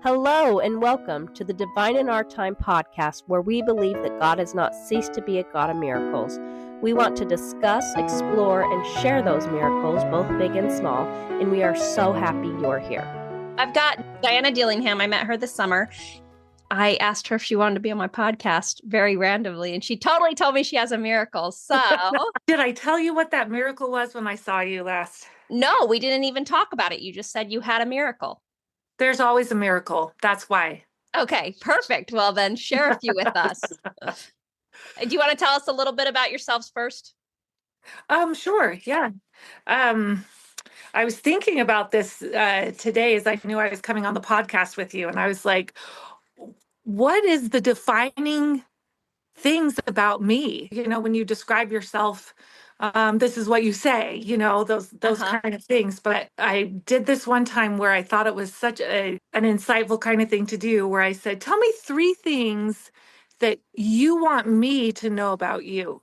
Hello and welcome to the Divine in Our Time podcast, where we believe that God has not ceased to be a God of miracles. We want to discuss, explore, and share those miracles, both big and small, and we are so happy you're here. I've got Diana Dillingham. I met her this summer. I asked her if she wanted to be on my podcast very randomly, and she totally told me she has a miracle. So, Did I tell you what that miracle was when I saw you last? no, we didn't even talk about it. You just said you had a miracle. There's always a miracle. That's why. Okay, perfect. Well, then share a few with us. Do you want to tell us a little bit about yourselves first? Sure. Yeah. I was thinking about this today as I knew I was coming on the podcast with you. And I was like, what is the defining things about me? You know, when you describe yourself, this is what you say, you know, those kind of things. But I did this one time where I thought it was such an insightful kind of thing to do, where I said, tell me 3 things that you want me to know about you.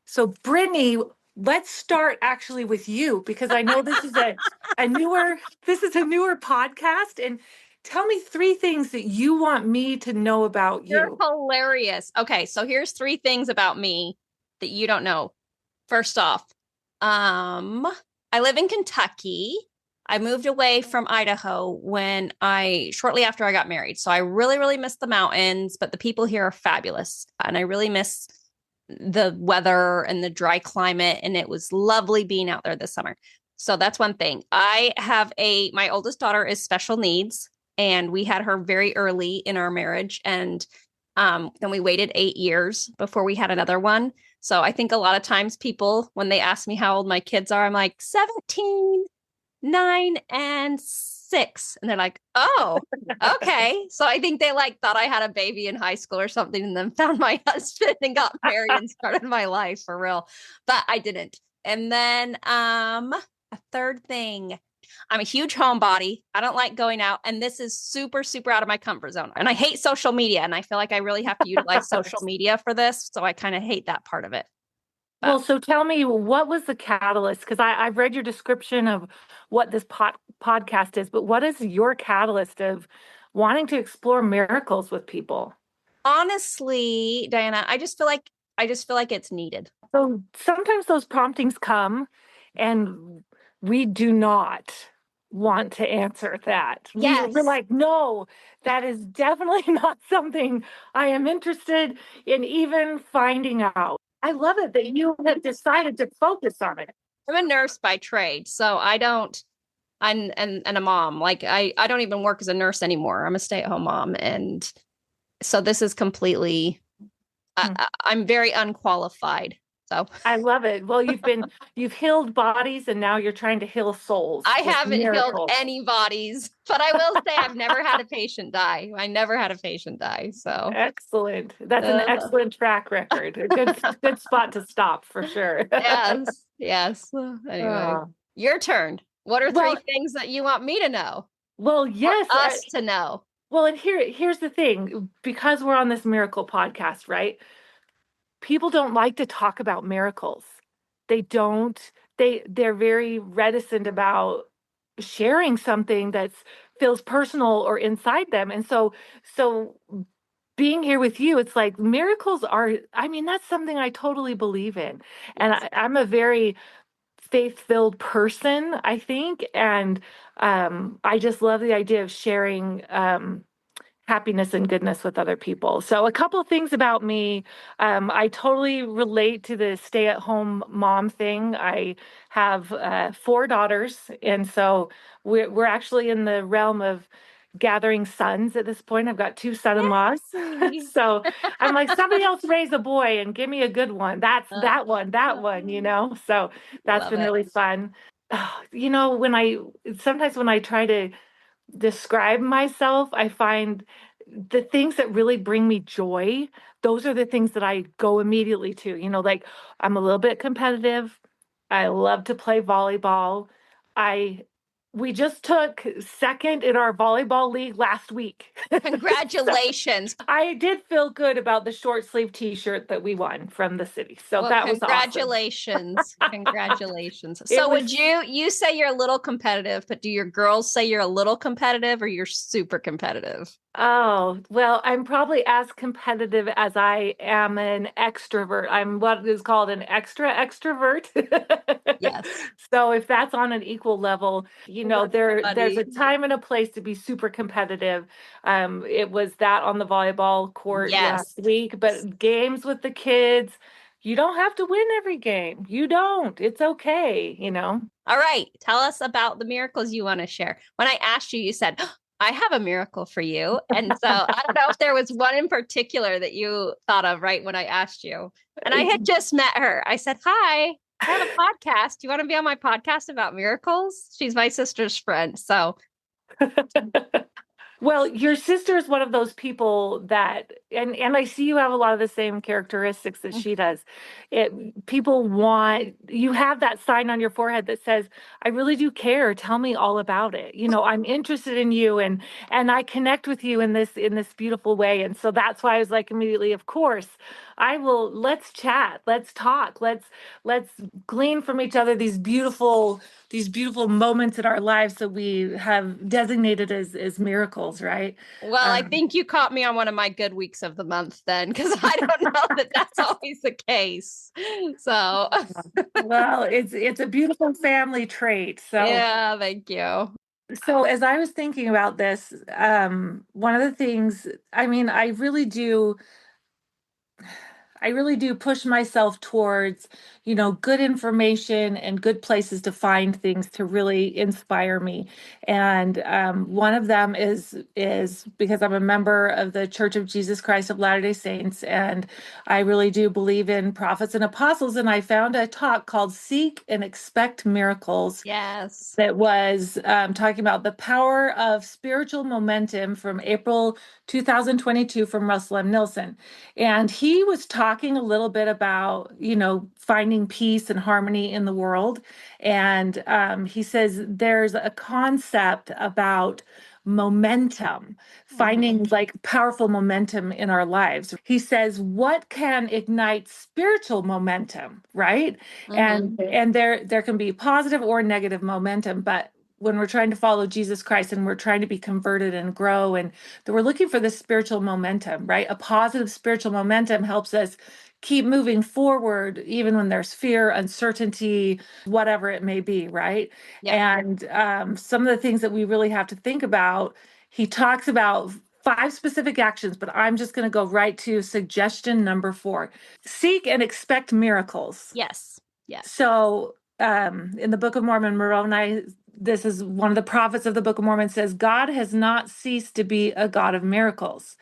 So Brittany, let's start actually with you, because I know this is a newer podcast, and tell me 3 things that you want me to know about you. You're hilarious. Okay, so here's 3 things about me that you don't know. First off, I live in Kentucky. I moved away from Idaho shortly after I got married. So I really, really miss the mountains, but the people here are fabulous. And I really miss the weather and the dry climate. And it was lovely being out there this summer. So that's one thing. My oldest daughter is special needs, and we had her very early in our marriage. And then we waited 8 years before we had another one. So I think a lot of times people, when they ask me how old my kids are, I'm like 17, 9, and 6. And they're like, oh, okay. So I think they thought I had a baby in high school or something, and then found my husband and got married and started my life for real. But I didn't. And then a third thing, I'm a huge homebody. I don't like going out. And this is super, super out of my comfort zone. And I hate social media. And I feel like I really have to utilize social media for this. So I kind of hate that part of it. Well, so tell me, what was the catalyst? Because I've read your description of what this podcast is, but what is your catalyst of wanting to explore miracles with people? Honestly, Diana, I just feel like it's needed. So sometimes those promptings come and we do not want to answer that. Yes. We're like, no, that is definitely not something I am interested in even finding out. I love it that you have decided to focus on it. I'm a nurse by trade, so I'm a mom. I don't even work as a nurse anymore. I'm a stay-at-home mom. And so this is completely, I'm very unqualified. So I love it. Well, you've healed bodies, and now you're trying to heal souls. I haven't healed any bodies, but I will say I've never had a patient die. I never had a patient die. So excellent. That's an excellent track record. A good spot to stop for sure. Yes. Anyway, your turn. What are 3 things that you want me to know? Well, yes, or us to know. Well, and here's the thing, because we're on this miracle podcast, right? People don't like to talk about miracles. They're very reticent about sharing something that feels personal or inside them. And so being here with you, it's like miracles that's something I totally believe in. And I'm a very faith-filled person, I think. And I just love the idea of sharing happiness and goodness with other people. So a couple of things about me. I totally relate to the stay-at-home mom thing. I have 4 daughters, and so we're actually in the realm of gathering sons at this point. I've got 2 son-in-laws. So I'm like, somebody else raise a boy and give me a good one. That's that one, you know? So that's been really fun. You know, sometimes when I try to describe myself, I find the things that really bring me joy, those are the things that I go immediately to. You know, like, I'm a little bit competitive. I love to play volleyball. I We just took second in our volleyball league last week. Congratulations. I did feel good about the short sleeve t-shirt that we won from the city. So Well, that was awesome. congratulations. Congratulations. It So was- would you say you're a little competitive, but do your girls say you're a little competitive or you're super competitive? Oh, well, I'm probably as competitive as I am an extrovert. I'm what is called an extra extrovert. Yes. So if that's on an equal level, That's there's a funny. time and a place to be super competitive. It was that on the volleyball court Yes. last week, but games with the kids, you don't have to win every game. You don't. It's okay, All right. Tell us about the miracles you want to share. When I asked you, you said, "Oh, I have a miracle for you." And so I don't know if there was one in particular that you thought of right when I asked you. And I had just met her. I said, "Hi, I have a podcast. Do you want to be on my podcast about miracles?" She's my sister's friend. So Well, your sister is one of those people that, and I see you have a lot of the same characteristics that she does. People want, you have that sign on your forehead that says, "I really do care. Tell me all about it. I'm interested in you and I connect with you in this beautiful way." And so that's why I was like immediately, of course, I will, let's chat, let's talk, let's glean from each other these beautiful moments in our lives that we have designated as miracles, right? well, I think you caught me on one of my good weeks of the month then, because I don't know that that's always the case. So, Well, it's a beautiful family trait. yeah, thank you. So as I was thinking about this, one of the things, I mean, I really do push myself towards, good information and good places to find things to really inspire me. And one of them is because I'm a member of the Church of Jesus Christ of Latter-day Saints, and I really do believe in prophets and apostles. And I found a talk called "Seek and Expect Miracles" Yes. that was talking about the power of spiritual momentum from April 2022 from Russell M. Nilsson. And he was talking a little bit about, finding peace and harmony in the world. And he says there's a concept about momentum, finding like powerful momentum in our lives. He says, what can ignite spiritual momentum, right? And there can be positive or negative momentum, but when we're trying to follow Jesus Christ and we're trying to be converted and grow, and that we're looking for this spiritual momentum, right? A positive spiritual momentum helps us keep moving forward, even when there's fear, uncertainty, whatever it may be, right? Yep. And some of the things that we really have to think about, he talks about 5 specific actions, but I'm just going to go right to suggestion number 4. Seek and expect miracles. Yes. Yes. So in the Book of Mormon, Moroni, this is one of the prophets of the Book of Mormon, says, "God has not ceased to be a God of miracles."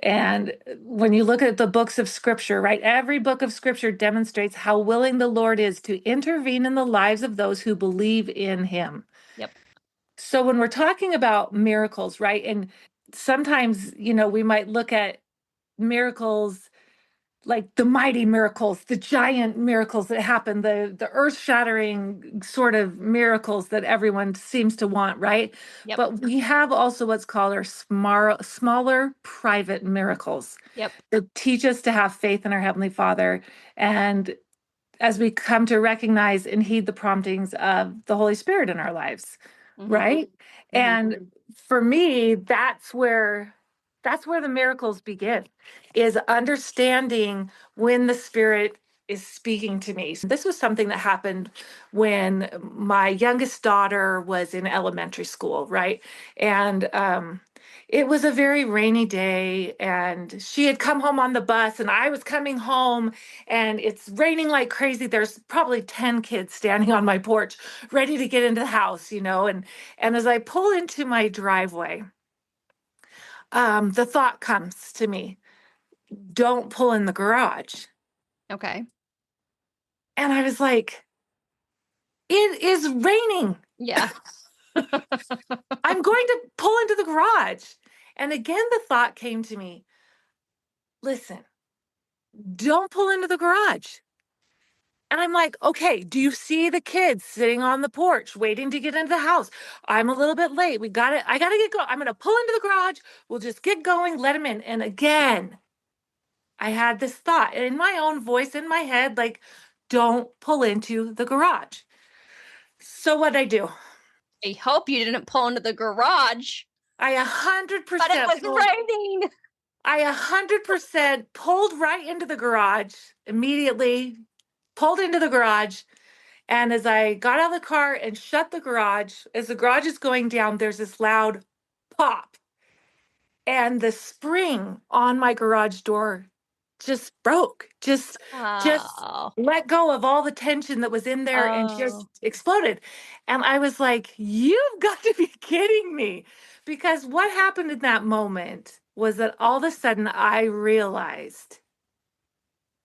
And when you look at the books of scripture, right, every book of scripture demonstrates how willing the Lord is to intervene in the lives of those who believe in him. Yep. So when we're talking about miracles, right, and sometimes, we might look at miracles like the mighty miracles, the giant miracles that happen, the earth-shattering sort of miracles that everyone seems to want, right? Yep. But we have also what's called our smaller private miracles Yep. that teach us to have faith in our Heavenly Father. And as we come to recognize and heed the promptings of the Holy Spirit in our lives, right? And for me, that's where the miracles begin, is understanding when the Spirit is speaking to me. So this was something that happened when my youngest daughter was in elementary school, right? And it was a very rainy day, and she had come home on the bus, and I was coming home, and it's raining like crazy. There's probably 10 kids standing on my porch ready to get into the house, and as I pull into my driveway, the thought comes to me, don't pull in the garage. Okay. And I was like, it is raining. Yeah. I'm going to pull into the garage. And again, the thought came to me, listen, don't pull into the garage. And I'm like, okay, do you see the kids sitting on the porch waiting to get into the house? I'm a little bit late. I got to get going. I'm going to pull into the garage. We'll just get going, let them in. And again, I had this thought in my own voice in my head, like, don't pull into the garage. So what'd I do? I hope you didn't pull into the garage, I but it 100% was pulled. raining. I 100% pulled right into the garage immediately, pulled into the garage. And as I got out of the car and shut the garage, as the garage is going down, there's this loud pop. And the spring on my garage door just broke, just Oh, let go of all the tension that was in there and just oh, exploded. And I was like, you've got to be kidding me. Because what happened in that moment was that all of a sudden I realized,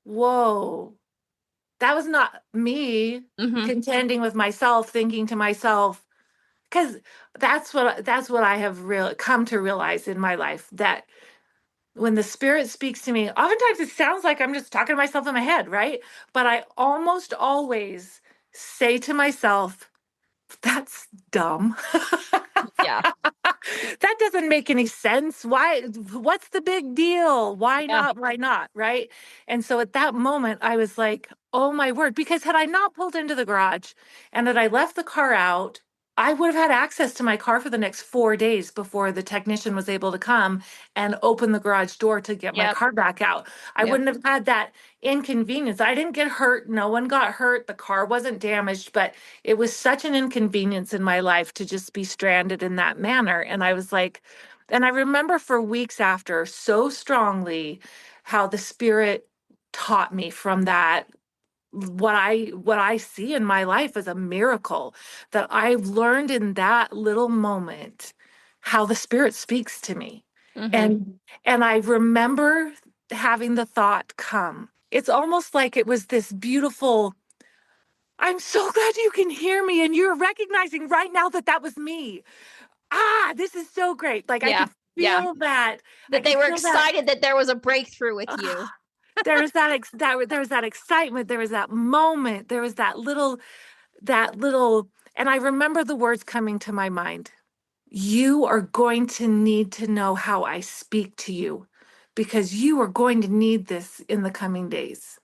whoa, that was not me mm-hmm. contending with myself, thinking to myself, because that's what I have come to realize in my life, that when the spirit speaks to me, oftentimes it sounds like I'm just talking to myself in my head, right? But I almost always say to myself, that's dumb. Yeah, That doesn't make any sense. Why? What's the big deal? Why yeah, not? Why not? Right. And so at that moment, I was like, oh my word. Because had I not pulled into the garage and had I left the car out, I would have had access to my car for the next 4 days before the technician was able to come and open the garage door to get my yep, car back out. I yep. wouldn't have had that inconvenience. I didn't get hurt. No one got hurt. The car wasn't damaged, but it was such an inconvenience in my life to just be stranded in that manner. And I was like, and I remember for weeks after so strongly how the spirit taught me from that what I see in my life as a miracle, that I've learned in that little moment how the spirit speaks to me. Mm-hmm. And I remember having the thought come. It's almost like it was this beautiful, I'm so glad you can hear me and you're recognizing right now that that was me. Ah, this is so great. Like I Yeah, could yeah. feel that. I That they could were feel that. excited that there was a breakthrough with you. Ah, there was there was that excitement. There was that moment. There was that little, and I remember the words coming to my mind. You are going to need to know how I speak to you because you are going to need this in the coming days.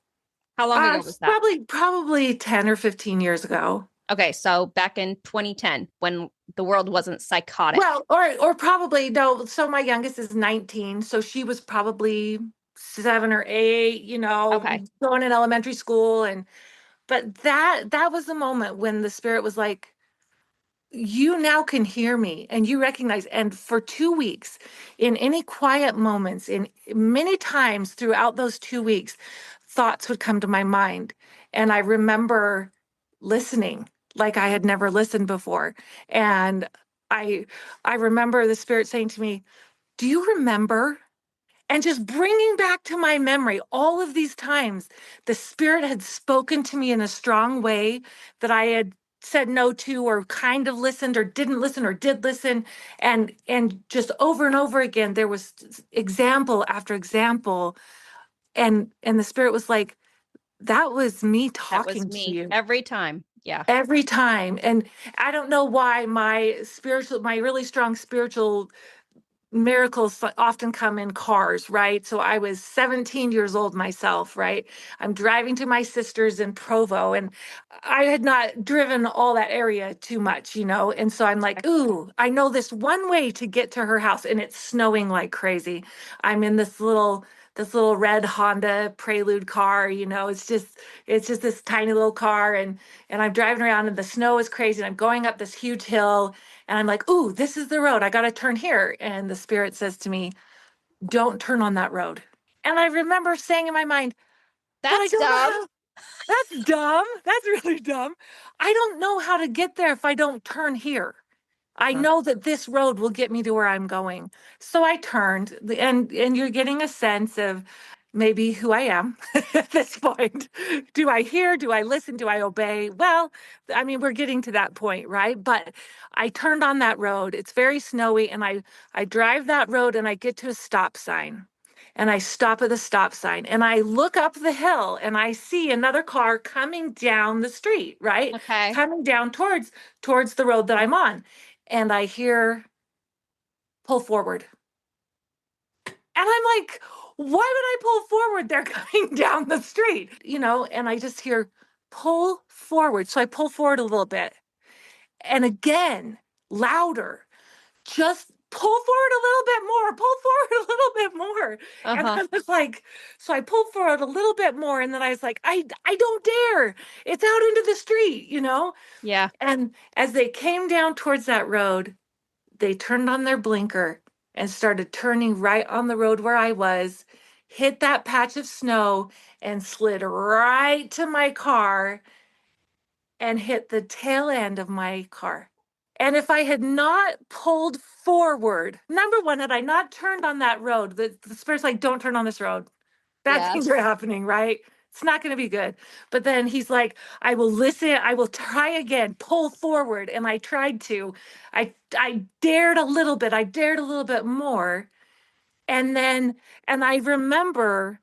How long ago was that? Probably 10 or 15 years ago. Okay, so back in 2010 when the world wasn't psychotic. Well, or probably no. So my youngest is 19, so she was probably 7 or 8, Okay. going in elementary school. And but that was the moment when the spirit was like, you now can hear me and you recognize. And for 2 weeks, in any quiet moments, in many times throughout those 2 weeks, thoughts would come to my mind. And I remember listening like I had never listened before. And I I remember the spirit saying to me, do you remember? And just bringing back to my memory all of these times the spirit had spoken to me in a strong way that I had said no to, or kind of listened or didn't listen or did listen. And just over and over again there was example after example. And the spirit was like, that was me That was talking to me you every time. Yeah. every time. And I don't know why my really strong spiritual miracles often come in cars, right? So I was 17 years old myself, right? I'm driving to my sister's in Provo, and I had not driven all that area too much, And so I'm like, ooh, I know this one way to get to her house, and it's snowing like crazy. I'm in this little red Honda Prelude car, it's just this tiny little car, and I'm driving around and the snow is crazy, and I'm going up this huge hill, and I'm like, ooh, this is the road. I got to turn here. And the spirit says to me, don't turn on that road. And I remember saying in my mind, but I That's don't know dumb. how. That's dumb. That's really dumb. I don't know how to get there if I don't turn here. I Huh. know that this road will get me to where I'm going. So I turned, and you're getting a sense of maybe who I am at this point. Do I hear? Do I listen? Do I obey? Well, I mean, we're getting to that point, right? But I turned on that road. It's very snowy, and I drive that road and I get to a stop sign. and I stop at the stop sign and I look up the hill and I see another car coming down the street, right? Okay. Coming down towards the road that I'm on. And I hear pull forward. And I'm like, why would I pull forward? They're coming down the street, and I just hear pull forward. So I pull forward a little bit. And again, louder, just pull forward a little bit more, pull forward a little bit more. And Uh-huh. I was like, so I pulled forward a little bit more. And then I was like, I don't dare. It's out into the street. Yeah. And as they came down towards that road, they turned on their blinker and started turning right on the road where I was, hit that patch of snow and slid right to my car and hit the tail end of my car. And if I had not pulled forward, number one, had I not turned on that road, the Spirit's like, don't turn on this road. Bad things are Yes. happening, right? It's not going to be good. But then he's like, I will listen. I will try again, pull forward. And I tried to. I dared a little bit. I dared a little bit more. And I remember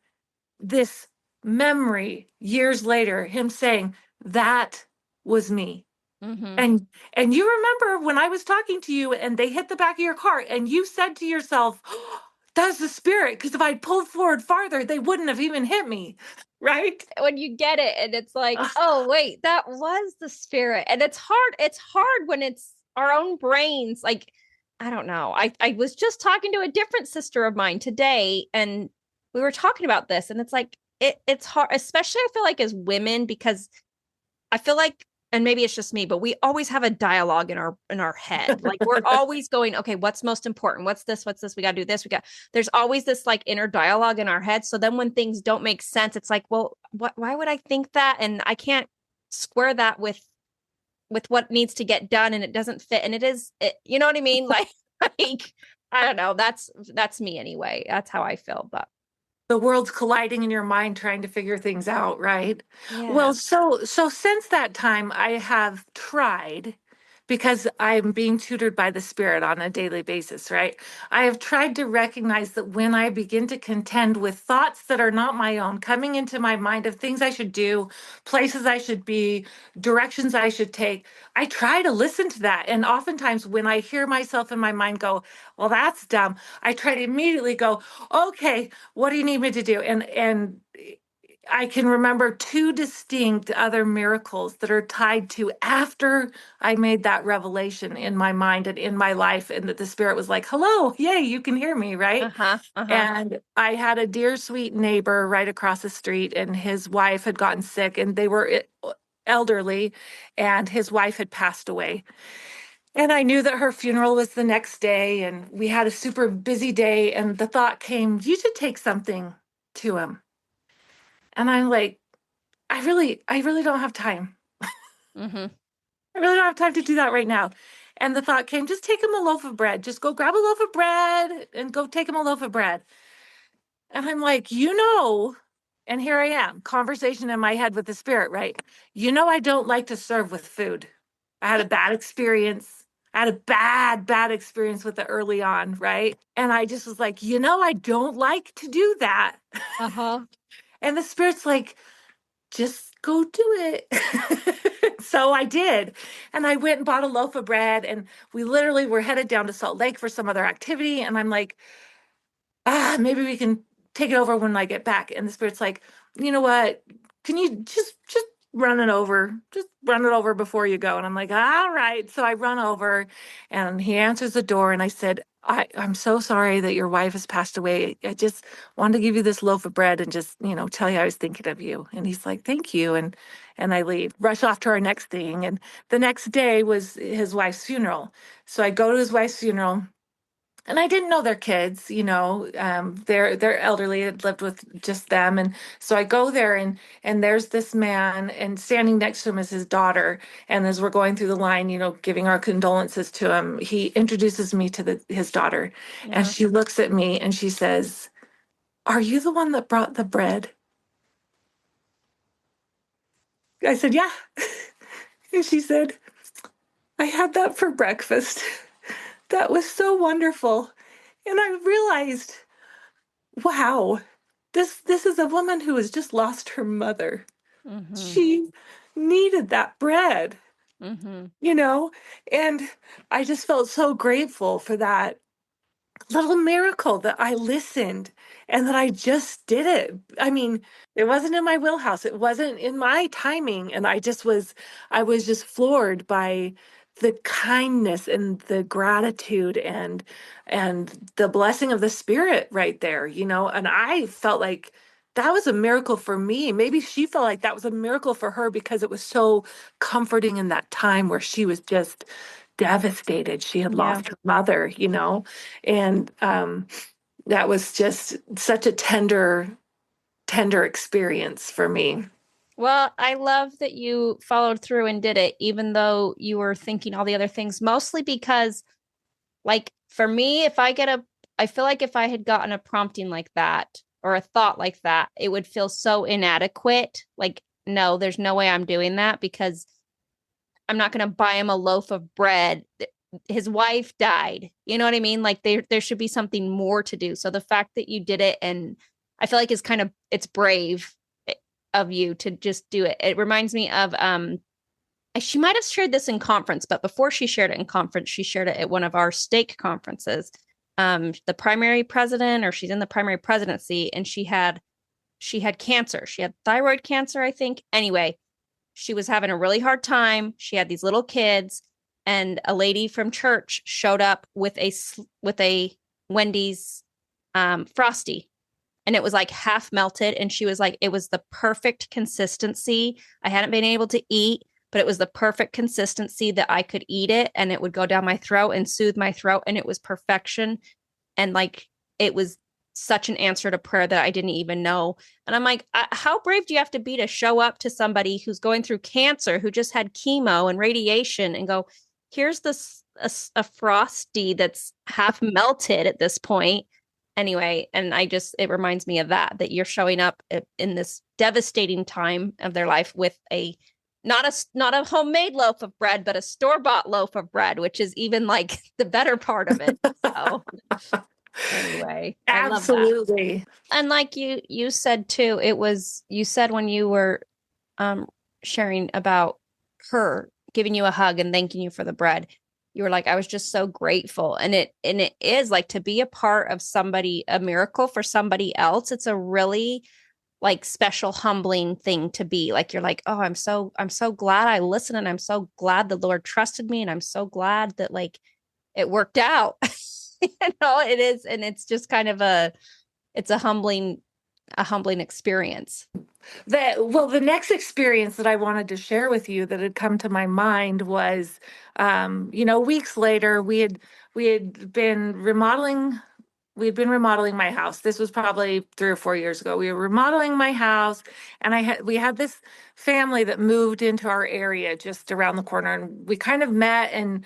this memory years later, him saying, that was me. Mm-hmm. And you remember when I was talking to you and they hit the back of your car and you said to yourself, oh, that's the Spirit, because if I'd pulled forward farther, they wouldn't have even hit me. Right? When you get it and it's like, oh wait, that was the Spirit. And it's hard when it's our own brains. Like, I don't know. I was just talking to a different sister of mine today, and we were talking about this, and it's like it's hard, especially I feel like as women, because I feel like, and maybe it's just me, but we always have a dialogue in our head. Like we're always going, okay, what's most important? What's this? What's this? We got to do this. There's always this like inner dialogue in our head. So then when things don't make sense, it's like, well, why would I think that? And I can't square that with what needs to get done, and it doesn't fit. And you know what I mean? Like, I don't know. That's me anyway. That's how I feel. But the world's colliding in your mind trying to figure things out, right? yeah. Well, so since that time I have tried, because I'm being tutored by the Spirit on a daily basis, right? I have tried to recognize that when I begin to contend with thoughts that are not my own coming into my mind of things I should do, places I should be, directions I should take, I try to listen to that. And oftentimes when I hear myself in my mind go, well, that's dumb, I try to immediately go, okay, what do you need me to do? And I can remember two distinct other miracles that are tied to after I made that revelation in my mind and in my life, and that the Spirit was like, hello, yay, you can hear me, right? Uh-huh. Uh-huh. And I had a dear, sweet neighbor right across the street, and his wife had gotten sick, and they were elderly, and his wife had passed away. And I knew that her funeral was the next day, and we had a super busy day. And the thought came, you should take something to him. And I'm like, I really don't have time. Mm-hmm. I really don't have time to do that right now. And the thought came, just take him a loaf of bread. Just go grab a loaf of bread and go take him a loaf of bread. And I'm like, and here I am, conversation in my head with the Spirit, right? I don't like to serve with food. I had a bad experience. I had a bad experience with it early on, right? And I just was like, I don't like to do that. Uh-huh. And the Spirit's like, just go do it. So I did. And I went and bought a loaf of bread, and we literally were headed down to Salt Lake for some other activity. And I'm like, maybe we can take it over when I get back. And the Spirit's like, you know what? Can you just run it over? Just run it over before you go. And I'm like, all right. So I run over, and he answers the door, and I said, I'm so sorry that your wife has passed away. I just wanted to give you this loaf of bread and just, tell you I was thinking of you. And he's like, thank you. And I leave, rush off to our next thing. And the next day was his wife's funeral. So I go to his wife's funeral. And I didn't know their kids, they're elderly, had lived with just them. And so I go there, and there's this man, and standing next to him is his daughter. And as we're going through the line, giving our condolences to him, he introduces me to his daughter. And Uh-huh. she looks at me and she says, are you the one that brought the bread? I said, yeah. And she said, I had that for breakfast. That was so wonderful. And I realized wow, this is a woman who has just lost her mother. Mm-hmm. She needed that bread, Mm-hmm. you know? And I just felt so grateful for that little miracle that I listened and that I just did it. I mean, it wasn't in my wheelhouse. It wasn't in my timing. And I was just floored by the kindness and the gratitude and the blessing of the Spirit right there, you know? And I felt like that was a miracle for me. Maybe she felt like that was a miracle for her because it was so comforting in that time where she was just devastated. She had Yeah. lost her mother, you know? And that was just such a tender experience for me. Well, I love that you followed through and did it, even though you were thinking all the other things, mostly because, like, for me, I feel like if I had gotten a prompting like that or a thought like that, it would feel so inadequate. Like, no, there's no way I'm doing that because I'm not going to buy him a loaf of bread. His wife died. You know what I mean? Like there should be something more to do. So the fact that you did it, and I feel like it's brave of you to just do it. It reminds me of she might have shared this in conference, but before she shared it in conference, she shared it at one of our stake conferences. The primary president, or she's in the primary presidency, and she had cancer. She had thyroid cancer, I think. Anyway, she was having a really hard time. She had these little kids, and a lady from church showed up with a Wendy's Frosty, and it was like half melted. And she was like, it was the perfect consistency. I hadn't been able to eat, but it was the perfect consistency that I could eat it, and it would go down my throat and soothe my throat, and it was perfection. And like it was such an answer to prayer that I didn't even know. And I'm like, how brave do you have to be to show up to somebody who's going through cancer, who just had chemo and radiation, and go, here's this a frosty that's half melted at this point. Anyway, and it reminds me of that you're showing up in this devastating time of their life with a not a homemade loaf of bread, but a store-bought loaf of bread, which is even like the better part of it. So anyway, I love that. Absolutely. And like you said too, you said when you were um sharing about her giving you a hug and thanking you for the bread, you were like, I was just so grateful. And it is like, to be a part of a miracle for somebody else. It's a really like special, humbling thing to be. Like, you're like, oh, I'm so glad I listened, and I'm so glad the Lord trusted me, and I'm so glad that like it worked out. You know, it is. And it's just kind of it's a humbling experience. The next experience that I wanted to share with you that had come to my mind was, weeks later we had been remodeling. We'd been remodeling my house. This was probably 3 or 4 years ago. We were remodeling my house, and we had this family that moved into our area just around the corner, and we kind of met and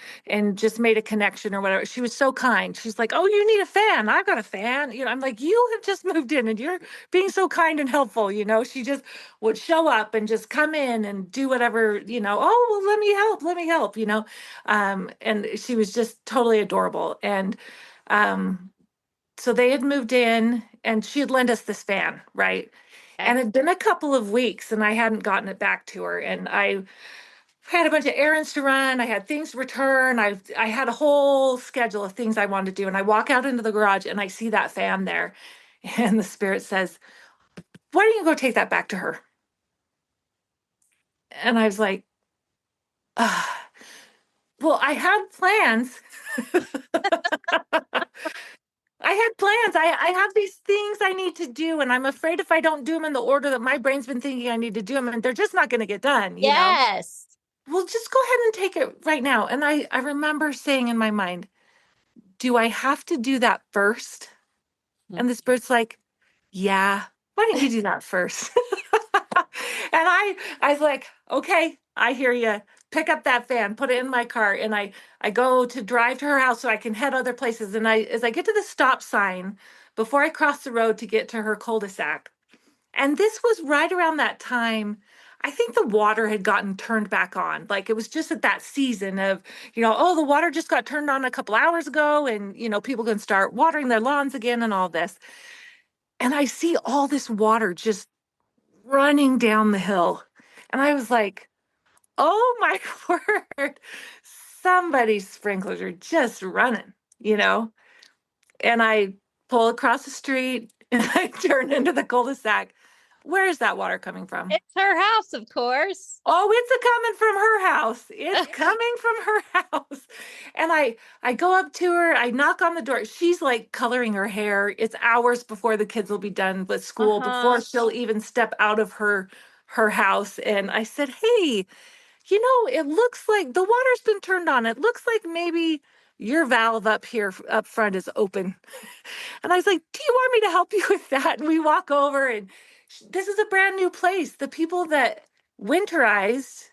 just made a connection or whatever. She was so kind. She's like, "Oh, you need a fan? I've got a fan." I'm like, "You have just moved in, and you're being so kind and helpful." She just would show up and just come in and do whatever. Oh, well, let me help. Let me help. And she was just totally adorable. And um, so they had moved in and she had lent us this fan, right? Okay. And it'd been a couple of weeks and I hadn't gotten it back to her. And I had a bunch of errands to run. I had things to return. I had a whole schedule of things I wanted to do. And I walk out into the garage and I see that fan there. And the Spirit says, "Why don't you go take that back to her?" And I was like, well, I had plans. I had plans. I have these things I need to do, and I'm afraid if I don't do them in the order that my brain's been thinking I need to do them, and they're just not going to get done. Yes. Well, just go ahead and take it right now. And I remember saying in my mind, do I have to do that first? And the Spirit's like, yeah, why don't you do that first? And I was like, okay, I hear you. Pick up that fan, put it in my car, and I go to drive to her house so I can head other places. And as I get to the stop sign, before I cross the road to get to her cul-de-sac, and this was right around that time, I think the water had gotten turned back on. Like it was just at that season of, oh, the water just got turned on a couple hours ago, and people can start watering their lawns again and all this. and I see all this water just running down the hill. And I was like, oh my word, somebody's sprinklers are just running, you know? And I pull across the street and I turn into the cul-de-sac. Where is that water coming from? It's her house, of course. Oh, it's a coming from her house. It's coming from her house. And I go up to her, I knock on the door. She's like coloring her hair. It's hours before the kids will be done with school, before Uh-huh. she'll even step out of her house. And I said, "Hey, you know, it looks like the water's been turned on. It looks like maybe your valve up here up front is open." And I was like, "Do you want me to help you with that?" And we walk over, and this is a brand new place. The people that winterized,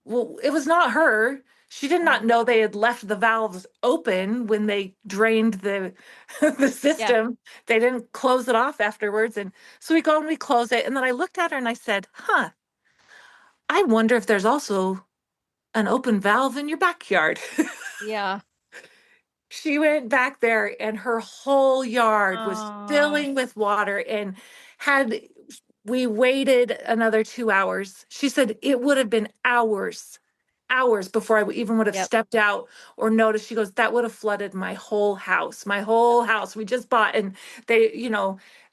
well, it was not her. She did not know they had left the valves open when they drained the the Yeah. system. They didn't close it off afterwards. And so we go and we close it. And then I looked at her and I said, "Huh, I wonder if there's also an open valve in your backyard." Yeah. She went back there and her whole yard was Oh, filling with water. And had we waited another 2 hours, she said it would have been hours before I even would have yep. stepped out or noticed. She goes, that would have flooded my whole house, my whole house. We just bought, and they,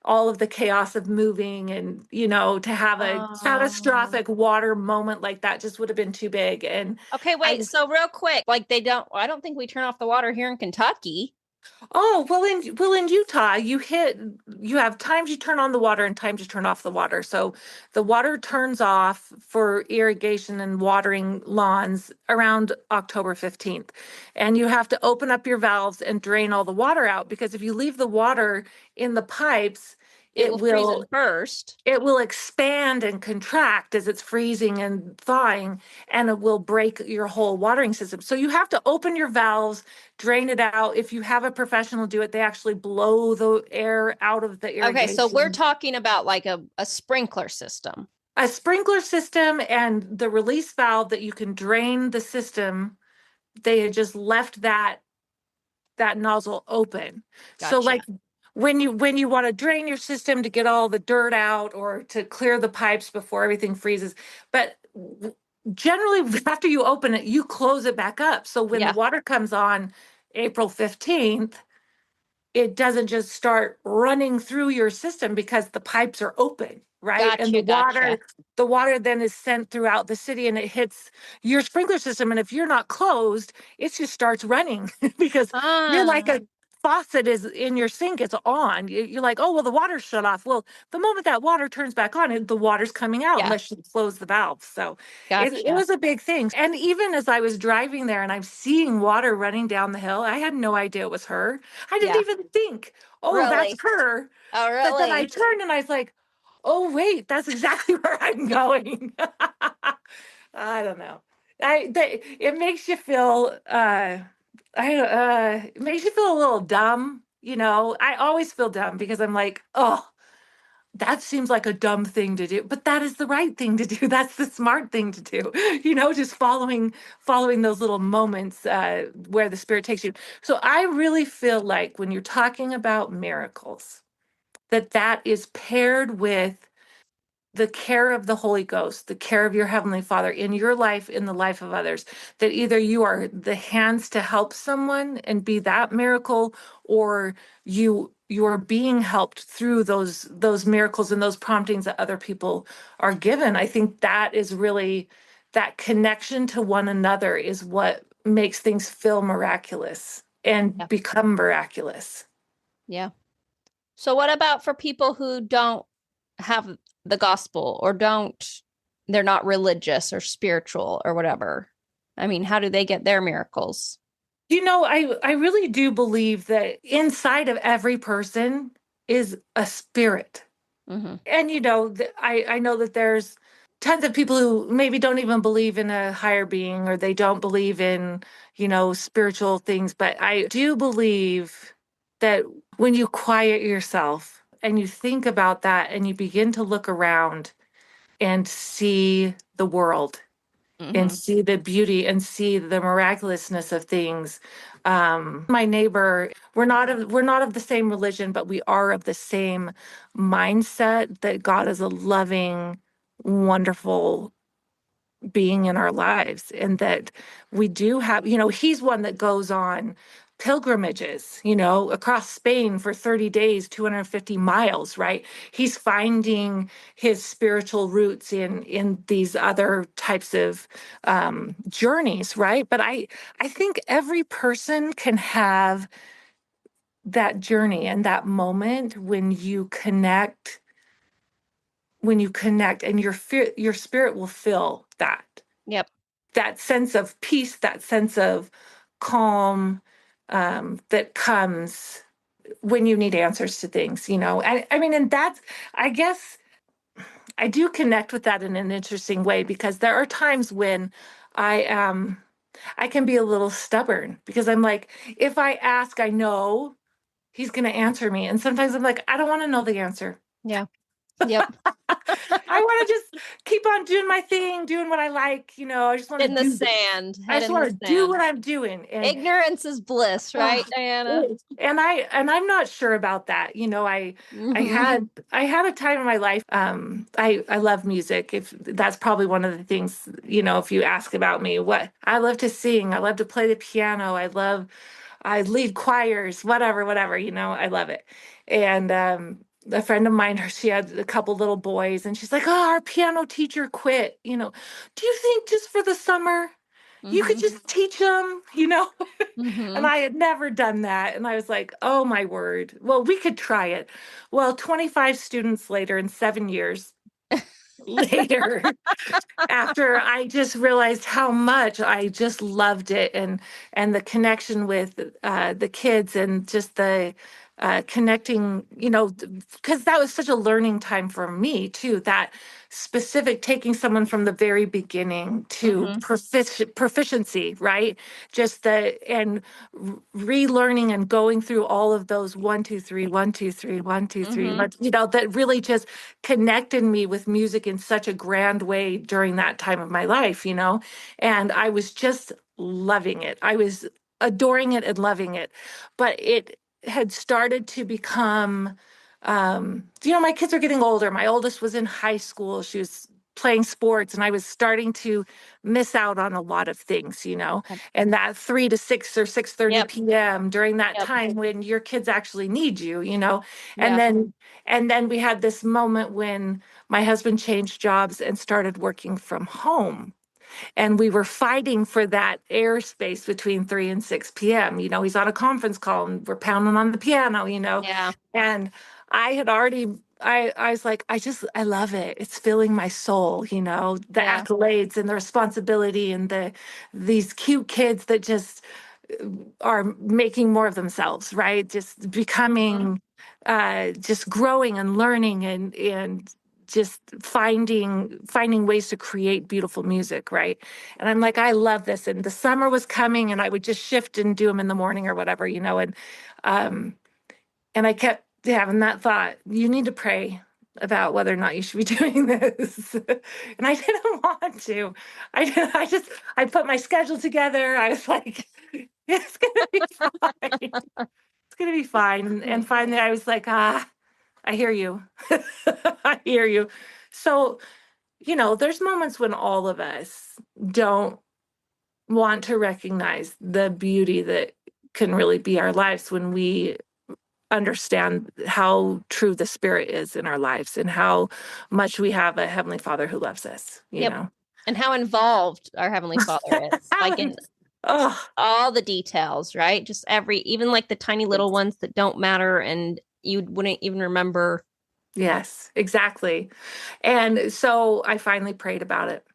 all of the chaos of moving, and, to have a Oh. catastrophic water moment like that just would have been too big. And Okay, I wait. So real quick, like I don't think we turn off the water here in Kentucky. Oh, well in Utah, you have times you turn on the water and times you turn off the water. So the water turns off for irrigation and watering lawns around October 15th. And you have to open up your valves and drain all the water out, because if you leave the water in the pipes, It it will freeze will it first. it will expand and contract as it's freezing and thawing, and it will break your whole watering system. So you have to open your valves, drain it out. If you have a professional do it, they actually blow the air out of the Okay, so we're irrigation. talking about like a sprinkler system. A sprinkler system and the release valve that you can drain the system, they had just left that nozzle open. So Gotcha. like when you want to drain your system to get all the dirt out or to clear the pipes before everything freezes, but generally after you open it, you close it back up. So when the Yeah. water comes on April 15th, it doesn't just start running through your system because the pipes are open, right? And the Gotcha. water Gotcha. the water then is sent throughout the city and it hits your sprinkler system. And if you're not closed, it just starts running because you're like Ah, a faucet is in your sink, it's on. You're like, oh, well, the water's shut off. Well, the moment that water turns back on, the water's coming out yeah. unless you close the valve. So it Gotcha. was a big thing. And even as I was driving there and I'm seeing water running down the hill, I had no idea it was her. I didn't Yeah. even think, oh, that's Really? her. Oh, But then I really? turned and I was like, oh, wait, that's exactly where I'm going. I don't know. It makes you feel, it makes you feel a little dumb. I always feel dumb because I'm like, oh, that seems like a dumb thing to do, but that is the right thing to do. That's the smart thing to do. Just following those little moments where the Spirit takes you. So I really feel like when you're talking about miracles, that is paired with the care of the Holy Ghost, the care of your Heavenly Father in your life, in the life of others, that either you are the hands to help someone and be that miracle, or you are being helped through those miracles and those promptings that other people are given. I think that is really, that connection to one another is what makes things feel miraculous and Yeah. become miraculous. Yeah. So what about for people who don't have the gospel or they're not religious or spiritual or whatever? I mean, how do they get their miracles? I really do believe that inside of every person is a spirit. Hmm. And I know that there's tons of people who maybe don't even believe in a higher being, or they don't believe in, spiritual things, but I do believe that when you quiet yourself and you think about that and you begin to look around and see the world and Mm-hmm. see the beauty and see the miraculousness of things. My neighbor, we're not of the same religion, but we are of the same mindset that God is a loving, wonderful being in our lives, and that we do have, he's one that goes on pilgrimages, across Spain for 30 days, 250 miles, right? He's finding his spiritual roots in these other types of journeys, right? But I think every person can have that journey and that moment when you connect and your spirit will feel Yep. that sense of peace, that sense of calm, that comes when you need answers to things, I mean, and that's, I guess I do connect with that in an interesting way, because there are times when I I can be a little stubborn, because I'm like, if I ask, I know he's going to answer me. And sometimes I'm like, I don't want to know the answer. Yeah. Yep. I want to just keep on doing my thing, doing what I like. I just want to In the do this. sand, I head just in the want to do sand. what I'm doing. And Ignorance is bliss, oh, right, Diana? I'm not sure about that. I Mm-hmm. had a time in my life. I love music. If that's probably one of the things, if you ask about me, what I love to sing, I love to play the piano. I lead choirs, whatever, I love it. And a friend of mine, she had a couple little boys, and she's like, oh, our piano teacher quit. Do you think just for the summer you could Mm-hmm. just teach them, And Mm-hmm. I had never done that. And I was like, oh my word. Well, we could try it. Well, 25 students later and 7 years later, after I just realized how much I just loved it, and the connection with the kids, and just the connecting, because that was such a learning time for me too. That specific, taking someone from the very beginning to Mm-hmm. proficiency, right? Just and relearning and going through all of those 1, 2, 3, 1, 2, 3, 1, 2, 3, Mm-hmm. that really just connected me with music in such a grand way during that time of my life, and I was just loving it. I was adoring it and loving it. But it had started to become, my kids are getting older. My oldest was in high school. She was playing sports, and I was starting to miss out on a lot of things, Yep. and that 3 to 6 or 6:30 Yep. p.m. during that Yep. time when your kids actually need you, and Yeah. then we had this moment when my husband changed jobs and started working from home. And we were fighting for that airspace between 3 and 6 p.m. He's on a conference call and we're pounding on the piano, Yeah. and I had already, I was like, I love it. It's filling my soul, the Yeah. accolades and the responsibility, and these cute kids that just are making more of themselves, right? Just Mm-hmm. becoming, just growing and learning, and just finding ways to create beautiful music, right? And I'm like, I love this. And the summer was coming, and I would just shift and do them in the morning or whatever, um, and I kept having that thought, you need to pray about whether or not you should be doing this. And I didn't want to. I put my schedule together. I was like, it's gonna be fine. It's gonna be fine. And finally I was like, I hear you. I hear you. So, there's moments when all of us don't want to recognize the beauty that can really be our lives, when we understand how true the spirit is in our lives, and how much we have a heavenly father who loves us, Yep. And how involved our Heavenly Father is, how like in oh all the details, right? Just even like the tiny little ones that don't matter and you wouldn't even remember. yes, exactly. And so I finally prayed about it.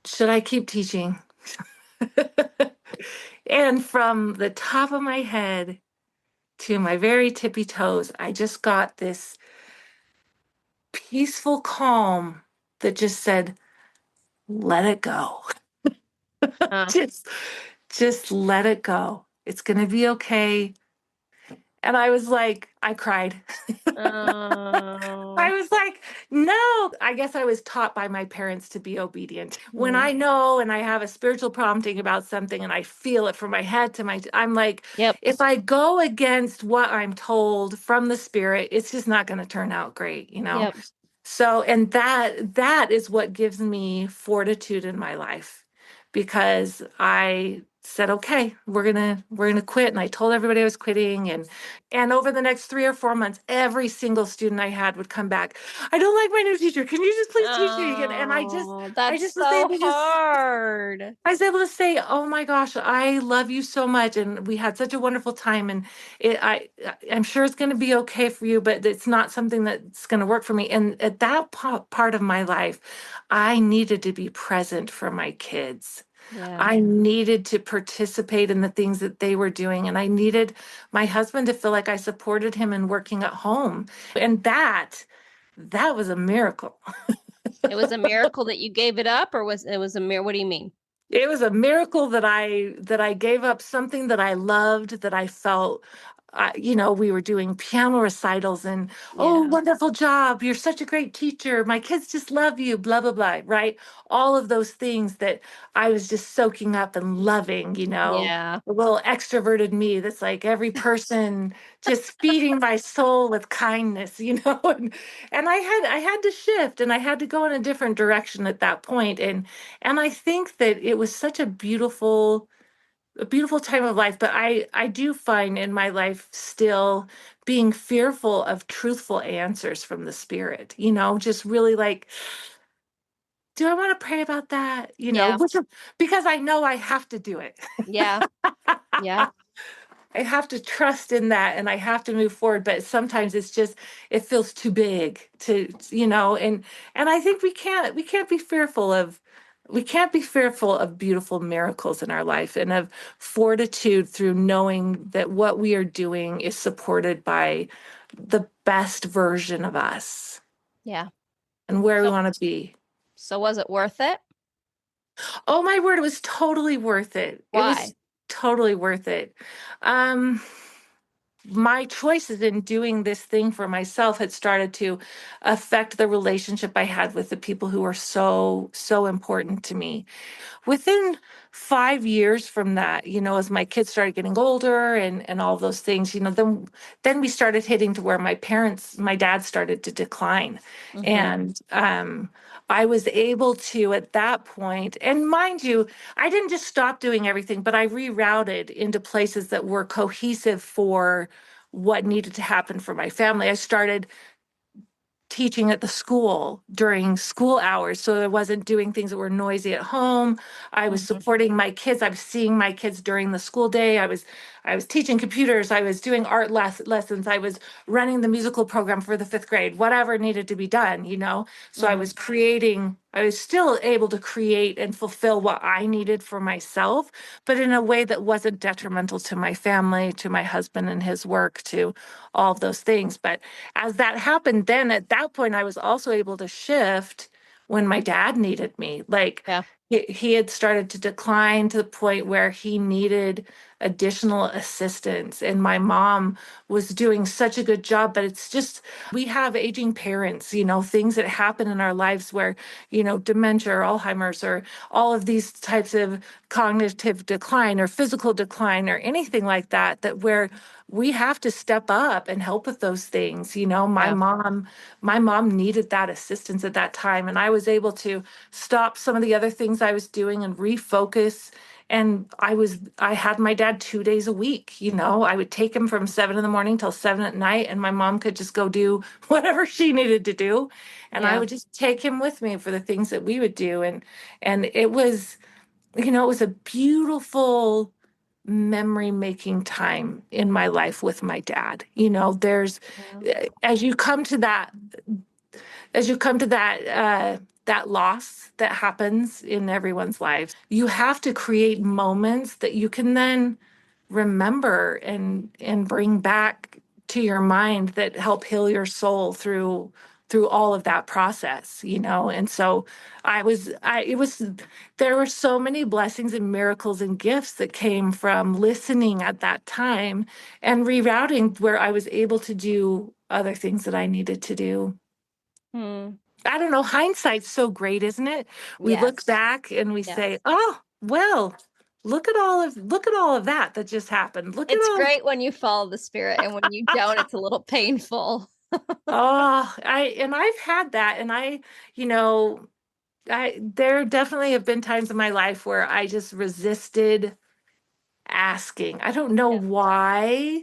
Should I keep teaching? And from the top of my head to my very tippy toes, I just got this peaceful calm that just said, let it go. Uh, just just let it go. It's going to be okay. And I was like, I cried. Oh. I was like, no, I guess I was taught by my parents to be obedient. When Mm. I know and I have a spiritual prompting about something and I feel it from my head to my, I'm like, Yep. if I go against what I'm told from the spirit, it's just not going to turn out great, you know? Yep. So, and that is what gives me fortitude in my life because I said, okay, we're gonna quit. And I told everybody I was quitting. And over the next 3 or 4 months, every single student I had would come back. I don't like my new teacher. Can you just please teach me again? And Oh, I that's just was so able to hard. I was able to say, "Oh my gosh, I love you so much, and we had such a wonderful time, and I'm sure it's going to be okay for you, but it's not something that's going to work for me." And at that part of my life, I needed to be present for my kids. Yeah. I needed to participate in the things that they were doing, and I needed my husband to feel like I supported him in working at home, and that was a miracle. It was a miracle that you gave it up, or was it was a miracle? What do you mean? It was a miracle that I gave up something that I loved, that I felt, we were doing piano recitals and, oh, Yeah. wonderful job. You're such a great teacher. My kids just love you, blah, blah, blah, right? All of those things that I was just soaking up and loving, Yeah. a little extroverted me that's like every person just feeding my soul with kindness, and I had to shift and I had to go in a different direction at that point. And I think that it was such a beautiful time of life, but I do find in my life still being fearful of truthful answers from the spirit, just really like, do I want to pray about that? Yeah. Because I know I have to do it. Yeah. Yeah. I have to trust in that and I have to move forward, but sometimes it feels too big and I think we can't be fearful of beautiful miracles in our life and of fortitude through knowing that what we are doing is supported by the best version of us Yeah. and where we So, want to be. so was it worth it? Oh my word, it was totally worth it. It Why? was totally worth it. Um, my choices in doing this thing for myself had started to affect the relationship I had with the people who were so, so important to me. Within 5 years from that, as my kids started getting older and all those things, then we started hitting to where my dad started to decline. Mm-hmm. And I was able to at that point, and mind you, I didn't just stop doing everything, but I rerouted into places that were cohesive for what needed to happen for my family. I started teaching at the school during school hours. So I wasn't doing things that were noisy at home. I was Mm-hmm. supporting my kids. I was seeing my kids during the school day. I was teaching computers. I was doing art lessons. I was running the musical program for the fifth grade, whatever needed to be done. So Mm-hmm. I was still able to create and fulfill what I needed for myself, but in a way that wasn't detrimental to my family, to my husband and his work, to all of those things. But as that happened, then at that point, I was also able to shift when my dad needed me. Like Yeah. he had started to decline to the point where he needed additional assistance. And my mom was doing such a good job, but it's just, we have aging parents, things that happen in our lives where, dementia or Alzheimer's or all of these types of cognitive decline or physical decline or anything like that, that where we have to step up and help with those things. Yeah. My mom needed that assistance at that time. And I was able to stop some of the other things I was doing and refocus. And I had my dad 2 days a week. I would take him from 7 in the morning till 7 at night, and my mom could just go do whatever she needed to do. And I Yeah. would just take him with me for the things that we would do. And it was a beautiful memory making time in my life with my dad. There's Yeah. as you come to that that loss that happens in everyone's lives, you have to create moments that you can then remember and bring back to your mind that help heal your soul through all of that process. And so it was there were so many blessings and miracles and gifts that came from listening at that time and rerouting, where I was able to do other things that I needed to do. Hmm. I don't know. Hindsight's so great, isn't it? We look Yes. back and we Yes. say, "Oh, well, look at all of that just happened. Look at It's all." great when you follow the spirit, and when you don't, it's a little painful. Oh, I've had that, and you know, I there definitely have been times in my life where I just resisted asking. I don't know Yeah. why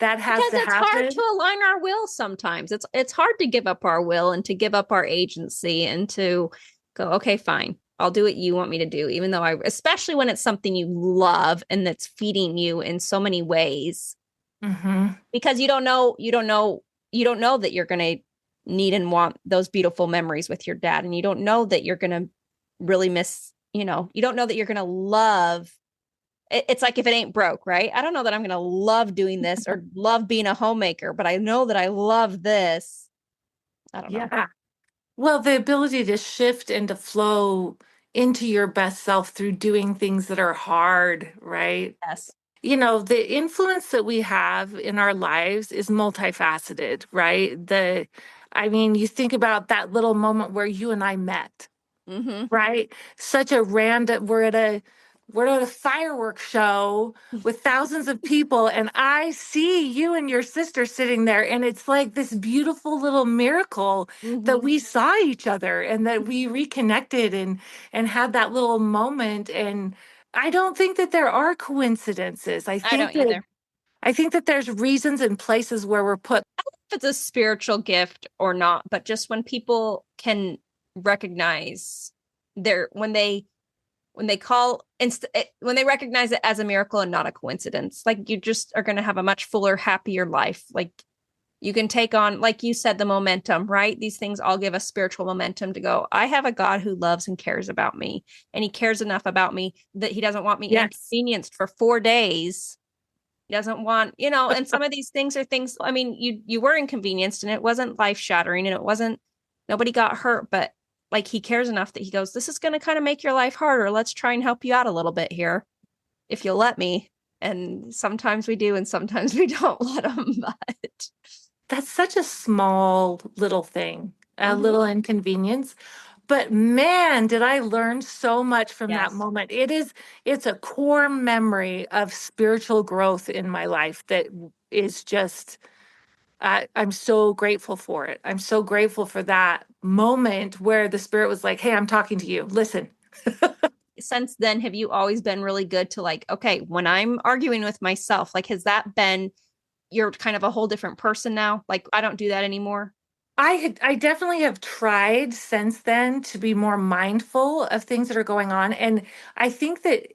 that has Because to it's hard to happen. align our will sometimes. It's hard to give up our will and to give up our agency and to go, okay, fine. I'll do what you want me to do, even though especially when it's something you love and that's feeding you in so many ways, Hmm. because you don't know that you're going to need and want those beautiful memories with your dad. And you don't know that you're going to really miss, you don't know that you're going to love. It's like if it ain't broke, right? I don't know that I'm going to love doing this or love being a homemaker, but I know that I love this. I don't know. Yeah. Well, the ability to shift and to flow into your best self through doing things that are hard, right? Yes. The influence that we have in our lives is multifaceted, right? I mean, you think about that little moment where you and I met, Mm-hmm. right? Such a random, we're at a fireworks show with thousands of people, and I see you and your sister sitting there, and it's like this beautiful little miracle that Mm-hmm. we saw each other and that we reconnected and had that little moment. And I don't think that there are coincidences. I don't either. I think that there's reasons and places where we're put. If it's a spiritual gift or not, but just when people can recognize their when they call when they recognize it as a miracle and not a coincidence, like you just are going to have a much fuller, happier life. Like you can take on, like you said, the momentum, right? These things all give us spiritual momentum to go, I have a God who loves and cares about me, and he cares enough about me that he doesn't want me Yes. inconvenienced for 4 days. He doesn't want, and some of these things are things, I mean, you were inconvenienced and it wasn't life shattering and it wasn't, nobody got hurt, but like he cares enough that he goes, this is going to kind of make your life harder. Let's try and help you out a little bit here if you'll let me. And sometimes we do and sometimes we don't let them, but That's such a small little thing, a Mhm. little inconvenience. But man, did I learn so much from that Yes. moment. It's a core memory of spiritual growth in my life that is just, I'm so grateful for it. I'm so grateful for that moment where the spirit was like, hey, I'm talking to you. Listen. Since then, have you always been really good to like, okay, when I'm arguing with myself, like, has that been, you're kind of a whole different person now? Like, I don't do that anymore. I definitely have tried since then to be more mindful of things that are going on. And I think that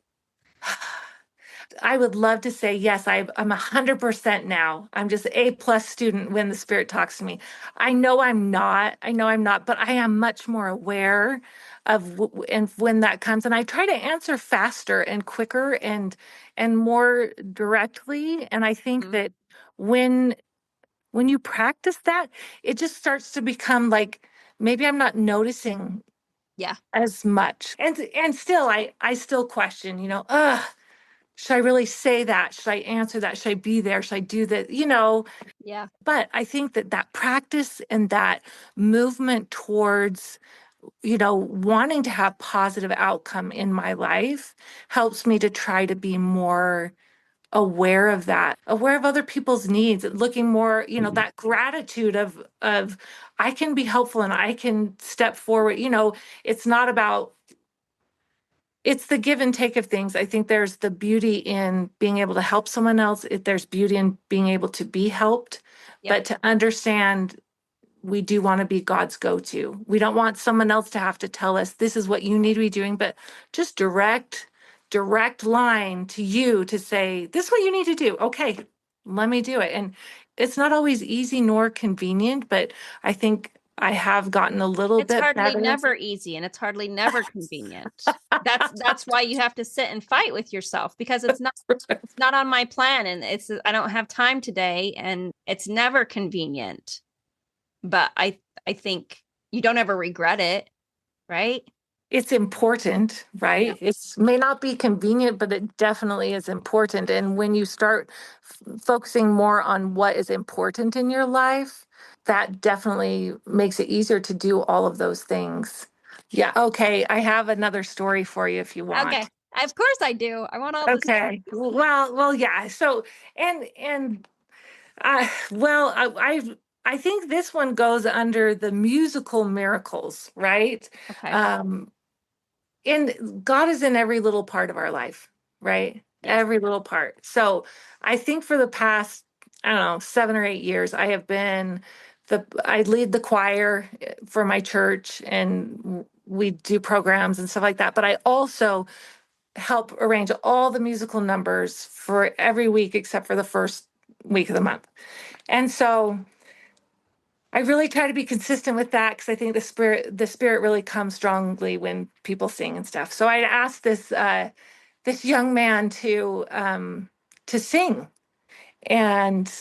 I would love to say, yes, I'm 100% now. I'm just A plus student when the spirit talks to me. I know I'm not, but I am much more aware of and when that comes. And I try to answer faster and quicker and more directly. And I think Mhm. that when when you practice that, it just starts to become like maybe I'm not noticing Yeah. as much. And still I still question, should I really say that? Should I answer that? Should I be there? Should I do that? Yeah. But I think that that practice and that movement towards, wanting to have positive outcome in my life helps me to try to be more aware of that, aware of other people's needs, looking more, that gratitude of I can be helpful and I can step forward. It's not about it's the give and take of things. I think there's the beauty in being able to help someone else. There's beauty in being able to be helped, Yep. but to understand we do want to be God's go-to. We don't want someone else to have to tell us this is what you need to be doing, but just direct line to you to say, this is what you need to do. Okay, let me do it. And it's not always easy nor convenient, but I think I have gotten a little It's bit hardly better. never easy and it's hardly never convenient. That's why you have to sit and fight with yourself, because it's not on my plan, and I don't have time today, and it's never convenient. But I think you don't ever regret it, right? it's important, Yeah. right? It may not be convenient, but it definitely is important. And when you start focusing more on what is important in your life, that definitely makes it easier to do all of those things. Yeah. Okay. I have another story for you if you Okay. want. Of course I do. I want all this. Okay. Well, yeah. So, and well, I think this one goes under the musical miracles, right? Okay. Um, and God is in every little part of our life, right? Yes. Every little part. So I think for the past, I don't know, 7 or 8 years, I lead the choir for my church and we do programs and stuff like that. But I also help arrange all the musical numbers for every week except for the first week of the month. And so I really try to be consistent with that because I think the spirit really comes strongly when people sing and stuff. So I asked this young man to sing, and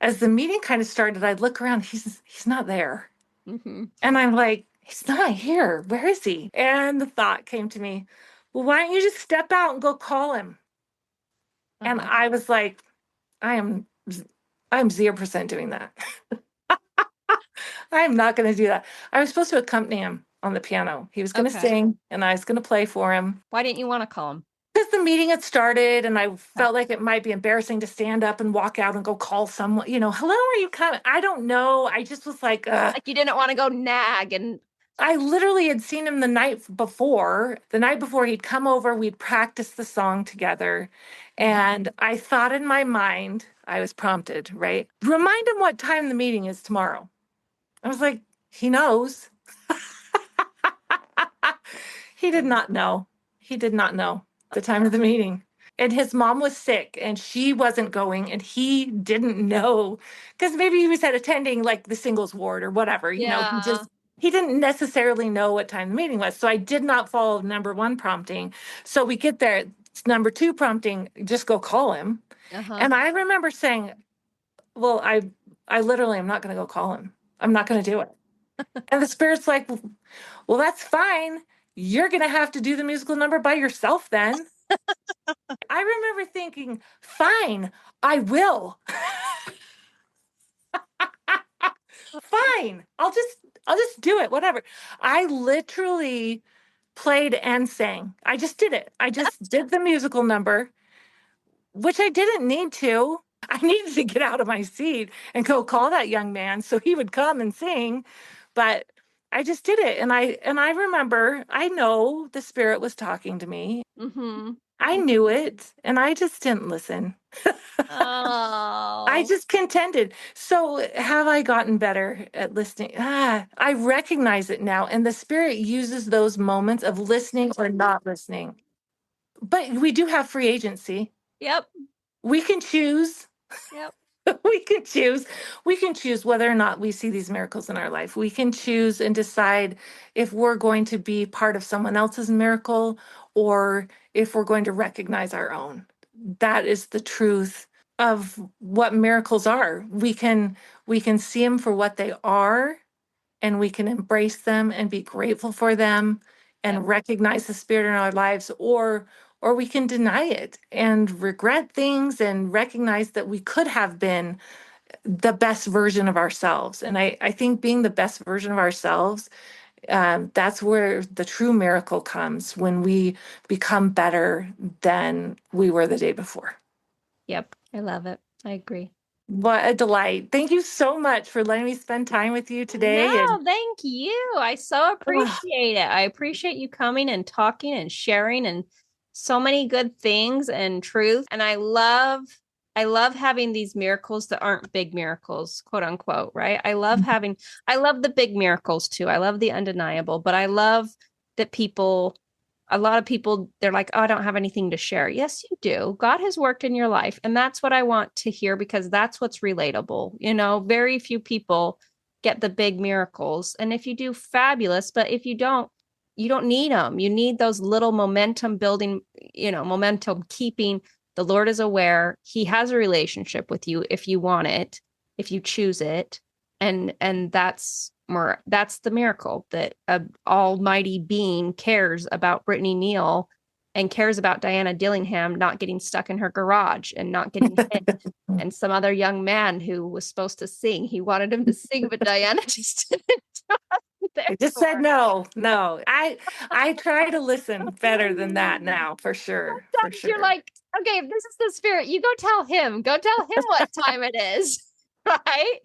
as the meeting kind of started, I look around. He's not there, Mm-hmm. and I'm like, he's not here. Where is he? And the thought came to me, well, why don't you just step out and go call him? And Uh-huh. I was like, I am I'm 0% doing that. I'm not going to do that. I was supposed to accompany him on the piano. He was going to Okay. sing and I was going to play for him. Why didn't you want to call him? Because the meeting had started and I Okay. felt like it might be embarrassing to stand up and walk out and go call someone, hello, are you coming? I don't know. I just was like, Like you didn't want to go nag and I literally had seen him the night before. The night before he'd come over, we'd practiced the song together. And I thought in my mind, I was prompted, right? Remind him what time the meeting is tomorrow. I was like, he knows. He did not know. He did not know the time of the meeting. And his mom was sick and she wasn't going and he didn't know because maybe he was at attending like the singles ward or whatever, yeah. he didn't necessarily know what time the meeting was. So I did not follow number one prompting. So we get there, it's number two prompting, just go call him. Uh-huh. And I remember saying, well, I literally am not going to go call him. I'm not going to do it. And the spirit's like, well, that's fine. You're going to have to do the musical number by yourself then. I remember thinking, fine, I will. Fine. I'll just do it, whatever. I literally played and sang. I just did it. I just did the musical number, which I didn't need to. I needed to get out of my seat and go call that young man so he would come and sing, but I just did it and I remember I know the spirit was talking to me. Mm-hmm. I knew it and I just didn't listen. I Oh. just contended. So have I gotten better at listening? I recognize it now. And the spirit uses those moments of listening or not listening. But we do have free agency. Yep. We can choose. Yep. We can choose. We can choose whether or not we see these miracles in our life. We can choose and decide if we're going to be part of someone else's miracle or if we're going to recognize our own. That is the truth of what miracles are. We can see them for what they are and we can embrace them and be grateful for them Yep. and recognize the spirit in our lives, or we can deny it and regret things and recognize that we could have been the best version of ourselves. And I think being the best version of ourselves, that's where the true miracle comes, when we become better than we were the day before. Yep. I love it. I agree. What a delight. Thank you so much for letting me spend time with you today. And No, thank you. I so oh, appreciate it. I appreciate you coming and talking and sharing and so many good things and truth. And I love having these miracles that aren't big miracles, quote unquote, right? I love the big miracles too. I love the undeniable, but I love that a lot of people, they're like, oh, I don't have anything to share. Yes, you do. God has worked in your life. And that's what I want to hear because that's what's relatable. Very few people get the big miracles. And if you do, fabulous. But if you don't need them. You need those little momentum building, momentum keeping. The Lord is aware. He has a relationship with you if you want it, if you choose it. And that's the miracle, that an almighty being cares about Brittany Neal and cares about Diana Dillingham not getting stuck in her garage and not getting hit. And some other young man who was supposed to sing, he wanted him to sing, but Diana just didn't. I just said no. I try to listen better than that now, for sure. For sure. You're like, okay, if this is the spirit, you go tell him what time it is, right?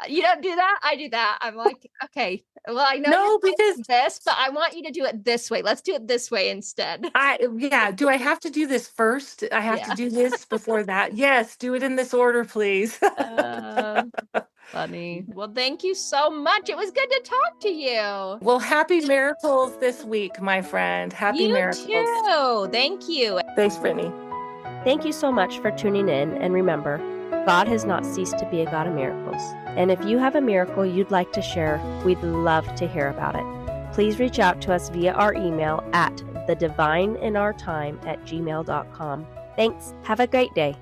You don't do that. I do that. I'm like, okay, well, I know No, you're because this, but I want you to do it this way. Let's do it this way instead. do I have to do this first? I have to do this before that. Yes, do it in this order, please. Funny. Well, thank you so much. It was good to talk to you. Well, happy miracles this week, my friend. Happy miracles. You too. Thank you. Thanks, Brittany. Thank you so much for tuning in, and remember, God has not ceased to be a God of miracles. And if you have a miracle you'd like to share, we'd love to hear about it. Please reach out to us via our email at thedivineinourtime@gmail.com. Thanks. Have a great day.